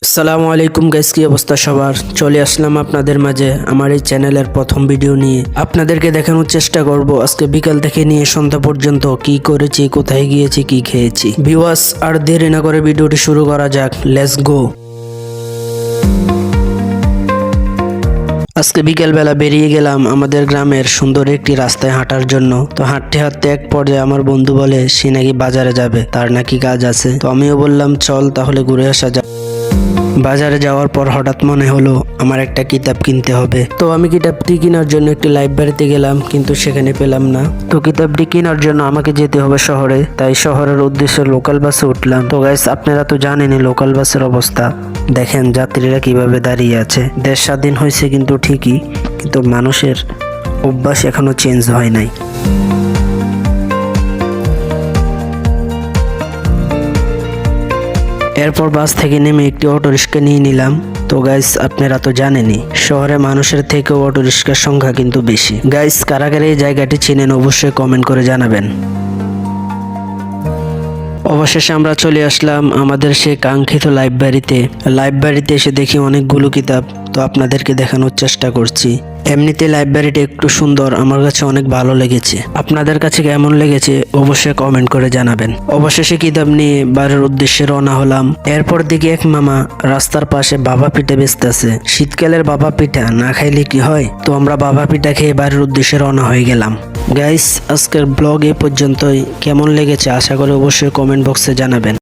আসসালামু আলাইকুম গাইস, কি অবস্থা সবার? চলে আসলাম আপনাদের মাঝে আমার এই চ্যানেলের প্রথম ভিডিও নিয়ে। আপনাদেরকে দেখানোর চেষ্টা করব আজকে বিকাল থেকে নিয়ে সন্ধ্যা পর্যন্ত কি করেছি, কোথায় গিয়েছি, কি খেয়েছি। ভিউয়ার্স, আর দেরি না করে ভিডিওটি শুরু করা যাক। Let's go. আজকে বিকেলবেলা বেরিয়ে গেলাম আমাদের গ্রামের সুন্দর একটি রাস্তায় হাঁটার জন্য। তো হাঁটতে হাঁটতে এক পর্যায়ে আমার বন্ধু বলে সে নাকি বাজারে যাবে, তার নাকি কাজ আছে। তো আমিও বললাম চল তাহলে ঘুরে আসা যাক। বাজারে যাওয়ার পর হঠাৎ মনে হলো আমার একটা কিতাব কিনতে হবে। তো আমি কিতাবটি কেনার জন্য একটি লাইব্রেরিতে গেলাম, কিন্তু সেখানে পেলাম না। তো কিতাবটি কেনার জন্য আমাকে যেতে হবে শহরে, তাই শহরের উদ্দেশ্যে লোকাল বাসে উঠলাম। তো গাইস, আপনারা তো জানেনই লোকাল বাসের অবস্থা। দেখেন যাত্রীরা কিভাবে দাঁড়িয়ে আছে। দেশ স্বাধীন হয়েছে কিন্তু ঠিকই, কিন্তু মানুষের অভ্যাস এখনো চেঞ্জ হয় নাই। এরপর বাস থেকে নেমে একটি অটো রিক্সা নিয়ে নিলাম। তো গাইস, আপনারা তো জানেনই শহরে মানুষের থেকেও অটো রিক্সার সংখ্যা কিন্তু বেশি। গাইস, কারা কারা এই জায়গাটি চেনেন অবশ্যই কমেন্ট করে জানাবেন। অবশেষে আমরা চলে আসলাম আমাদের সেই কাঙ্ক্ষিত লাইব্রেরিতে এসে দেখি অনেকগুলো কিতাব। তো আপনাদেরকে দেখানোর চেষ্টা করছি। এমনিতে লাইব্রেরিটা একটু সুন্দর, আমার কাছে অনেক ভালো লেগেছে। আপনাদের কাছে কেমন লেগেছে অবশ্যই কমেন্ট করে জানাবেন। অবশেষে কিতাব নিয়ে বাড়ির উদ্দেশ্যে রওনা হলাম। এরপর দিকে এক মামা রাস্তার পাশে বাবা পিঠা বেচতেছে। শীতকালের বাবা পিঠা না খাইলে কি হয়? তো আমরা বাবা পিঠা খেয়ে বাড়ির উদ্দেশ্যে রওনা হয়ে গেলাম। গাইস, আজকের ব্লগ এই পর্যন্তই। কেমন লেগেছে আশা করি অবশ্যই কমেন্ট বক্সে জানাবেন।